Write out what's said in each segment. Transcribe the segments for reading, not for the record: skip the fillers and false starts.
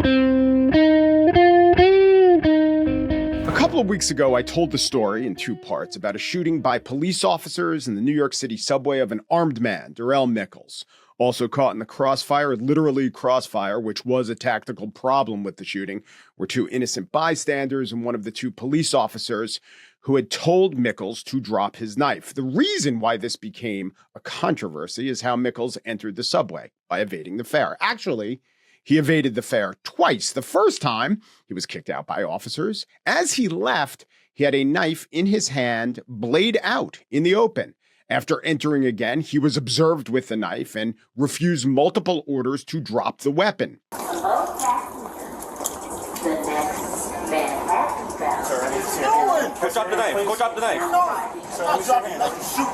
A couple of weeks ago, I told the story in two parts about a shooting by police officers in the New York City subway of an armed man, Darrell Nichols. Also caught in the crossfire, literally crossfire, which was a tactical problem with the shooting, were two innocent bystanders and one of the two police officers who had told Nichols to drop his knife. The reason why this became a controversy is how Nichols entered the subway, by evading the fare. Actually, he evaded the fare twice. The first time, he was kicked out by officers. As he left, he had a knife in his hand, blade out in the open. After entering again, he was observed with the knife and refused multiple orders to drop the weapon. Go drop the knife. Go drop the knife. Stop dropping the knife. Shoot.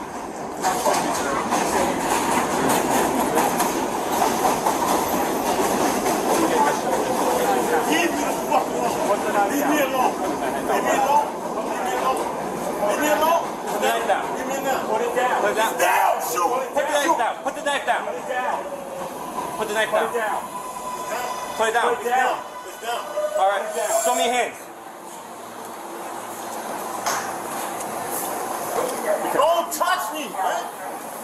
Leave me the fuck alone. Leave me alone. Leave me alone. Leave me alone. Put the knife down. Leave me alone. Put it down. Put it down. Down. Shoot. Put the knife down. Put the knife down. Put it down. Put the knife down. Put it down. Put it down. Put it down. All right. Show me your hands. Don't touch me, man.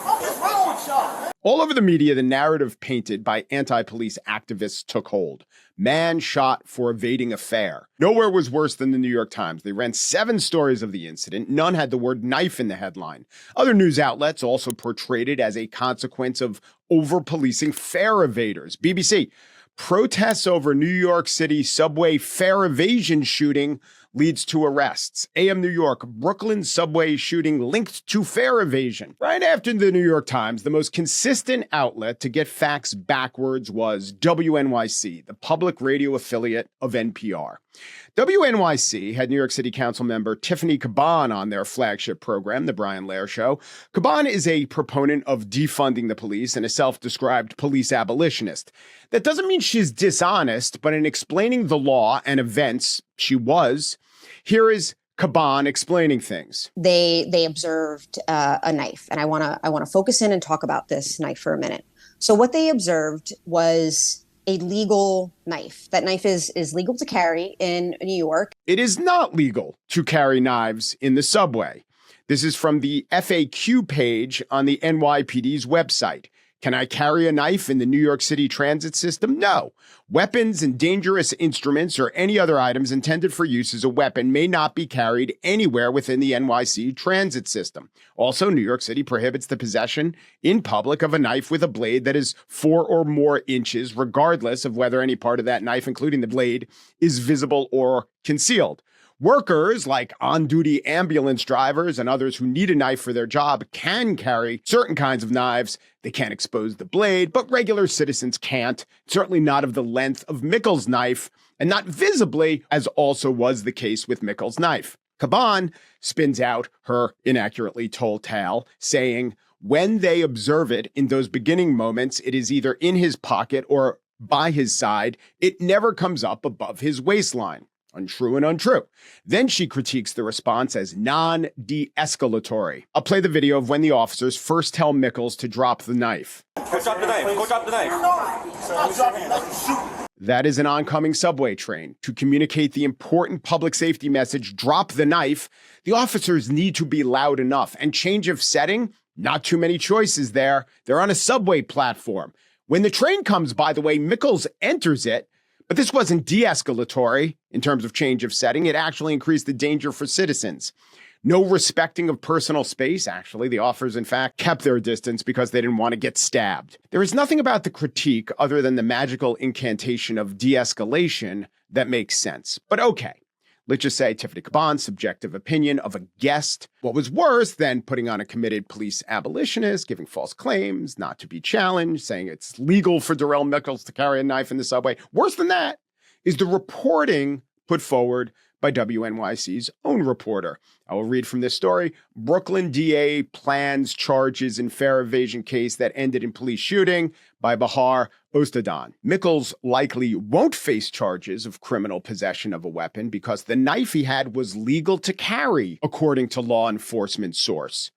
What's wrong with y'all, man? All over the media, the narrative painted by anti-police activists took hold. Man shot for evading a fare. Nowhere was worse than the New York Times. They ran 7 stories of the incident. None had the word knife in the headline. Other news outlets also portrayed it as a consequence of over-policing fare evaders. BBC, protests over New York City subway fare evasion shooting leads to arrests. AM New York, Brooklyn subway shooting linked to fare evasion. Right after the New York Times, the most consistent outlet to get facts backwards was WNYC, the public radio affiliate of NPR. WNYC had New York City Council member Tiffany Caban on their flagship program, The Brian Lehrer Show. Caban is a proponent of defunding the police and a self-described police abolitionist. That doesn't mean she's dishonest, but in explaining the law and events, she was. Here is Caban explaining things. They observed a knife, and I want to focus in and talk about this knife for a minute. So what they observed was a legal knife. That knife is legal to carry in New York. It is not legal to carry knives in the subway. This is from the FAQ page on the NYPD's website. Can I carry a knife in the New York City transit system? No. Weapons and dangerous instruments or any other items intended for use as a weapon may not be carried anywhere within the NYC transit system. Also, New York City prohibits the possession in public of a knife with a blade that is 4 or more inches, regardless of whether any part of that knife, including the blade, is visible or concealed. Workers, like on-duty ambulance drivers and others who need a knife for their job, can carry certain kinds of knives. They can't expose the blade, but regular citizens can't, certainly not of the length of Nichols' knife, and not visibly, as also was the case with Nichols' knife. Caban spins out her inaccurately told tale, saying, when they observe it in those beginning moments, it is either in his pocket or by his side. It never comes up above his waistline. Untrue and untrue. Then she critiques the response as non-de-escalatory. I'll play the video of when the officers first tell Nichols to drop the knife. Go drop the knife. Go drop the knife. Stop dropping the knife. Shoot. That is an oncoming subway train. To communicate the important public safety message, drop the knife, the officers need to be loud enough. And change of setting, not too many choices there. They're on a subway platform. When the train comes, by the way, Nichols enters it. But this wasn't de-escalatory in terms of change of setting. It actually increased the danger for citizens. No respecting of personal space. Actually, the officers, in fact, kept their distance because they didn't want to get stabbed. There is nothing about the critique other than the magical incantation of de-escalation that makes sense. But okay, let's just say Tiffany Caban's subjective opinion of a guest. What was worse than putting on a committed police abolitionist, giving false claims, not to be challenged, saying it's legal for Darrell Nichols to carry a knife in the subway. Worse than that is the reporting put forward by WNYC's own reporter. I will read from this story. Brooklyn DA plans charges in fare evasion case that ended in police shooting by Bahar Ostadan. Nichols likely won't face charges of criminal possession of a weapon because the knife he had was legal to carry, according to law enforcement source.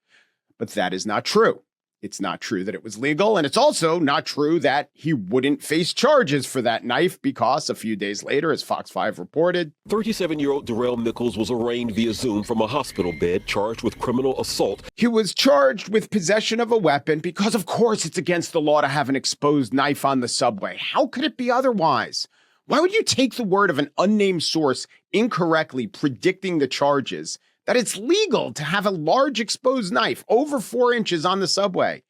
But that is not true. It's not true that it was legal, and it's also not true that he wouldn't face charges for that knife because a few days later, as Fox 5 reported, 37-year-old Darrell Nichols was arraigned via Zoom from a hospital bed, charged with criminal assault. He was charged with possession of a weapon because, of course, it's against the law to have an exposed knife on the subway. How could it be otherwise? Why would you take the word of an unnamed source incorrectly predicting the charges that it's legal to have a large exposed knife over 4 inches on the subway?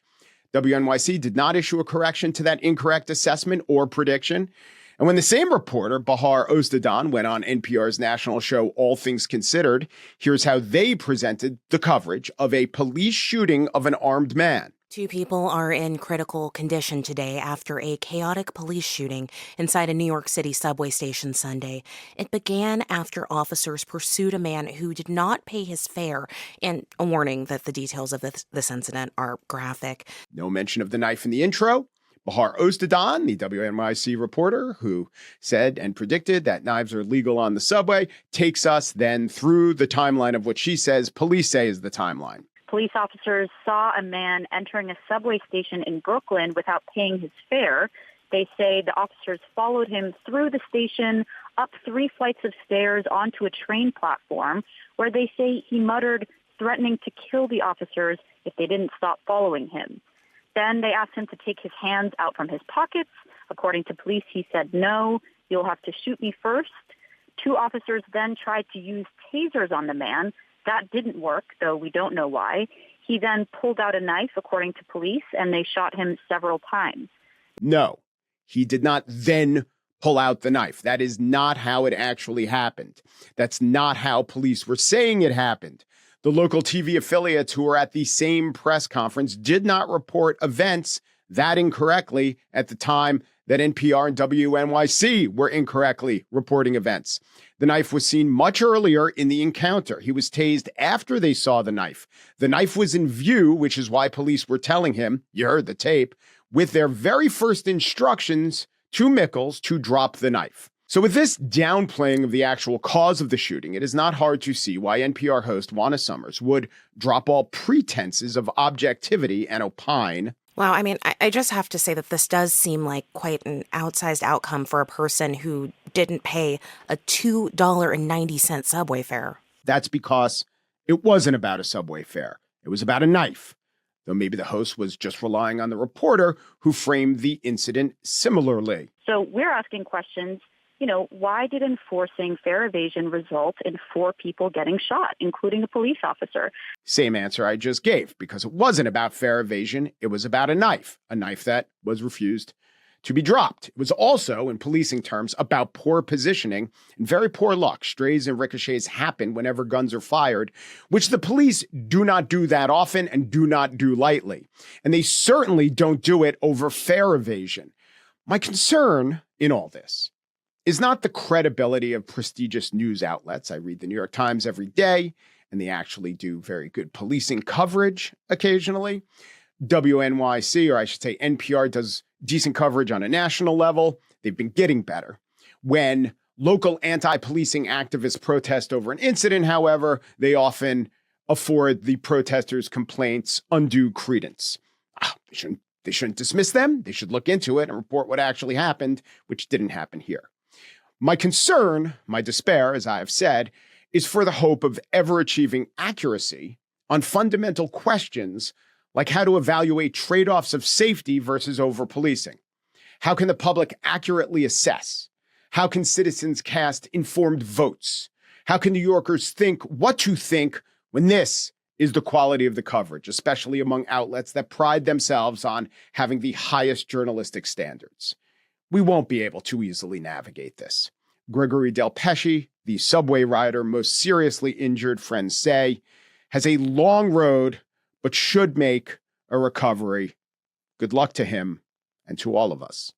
WNYC did not issue a correction to that incorrect assessment or prediction. And when the same reporter, Bahar Ostadan, went on NPR's national show All Things Considered, here's how they presented the coverage of a police shooting of an armed man. 2 people are in critical condition today after a chaotic police shooting inside a New York City subway station Sunday. It began after officers pursued a man who did not pay his fare, and a warning that the details of this incident are graphic. No mention of the knife in the intro. Bahar Ostadan, the WNYC reporter who said and predicted that knives are legal on the subway, takes us then through the timeline of what she says police say is the timeline. Police officers saw a man entering a subway station in Brooklyn without paying his fare. They say the officers followed him through the station, up 3 flights of stairs onto a train platform, where they say he muttered, threatening to kill the officers if they didn't stop following him. Then they asked him to take his hands out from his pockets. According to police, he said, "No, you'll have to shoot me first." 2 officers then tried to use tasers on the man. That didn't work, though we don't know why. He then pulled out a knife, according to police, and they shot him several times. No, he did not then pull out the knife. That is not how it actually happened. That's not how police were saying it happened. The local TV affiliates who were at the same press conference did not report events that incorrectly at the time that NPR and WNYC were incorrectly reporting events. The knife was seen much earlier in the encounter. He was tased after they saw the knife. The knife was in view, which is why police were telling him, you heard the tape, with their very first instructions to Mickles to drop the knife. So with this downplaying of the actual cause of the shooting, it is not hard to see why NPR host Juana Summers would drop all pretenses of objectivity and opine. Wow, I mean, I just have to say that this does seem like quite an outsized outcome for a person who didn't pay a $2.90 subway fare. That's because it wasn't about a subway fare. It was about a knife. Though maybe the host was just relying on the reporter who framed the incident similarly. So we're asking questions. Why did enforcing fare evasion result in 4 people getting shot, including a police officer? Same answer I just gave, because it wasn't about fare evasion. It was about a knife that was refused to be dropped. It was also, in policing terms, about poor positioning and very poor luck. Strays and ricochets happen whenever guns are fired, which the police do not do that often and do not do lightly. And they certainly don't do it over fare evasion. My concern in all this is not the credibility of prestigious news outlets. I read the New York Times every day, and they actually do very good policing coverage occasionally. WNYC, or I should say NPR, does decent coverage on a national level. They've been getting better. When local anti-policing activists protest over an incident, however, they often afford the protesters' complaints undue credence. They shouldn't dismiss them. They should look into it and report what actually happened, which didn't happen here. My concern, my despair, as I have said, is for the hope of ever achieving accuracy on fundamental questions like how to evaluate trade-offs of safety versus over-policing. How can the public accurately assess? How can citizens cast informed votes? How can New Yorkers think what to think when this is the quality of the coverage, especially among outlets that pride themselves on having the highest journalistic standards? We won't be able to easily navigate this. Gregory Del Pesce, the subway rider most seriously injured, friends say, has a long road, but should make a recovery. Good luck to him and to all of us.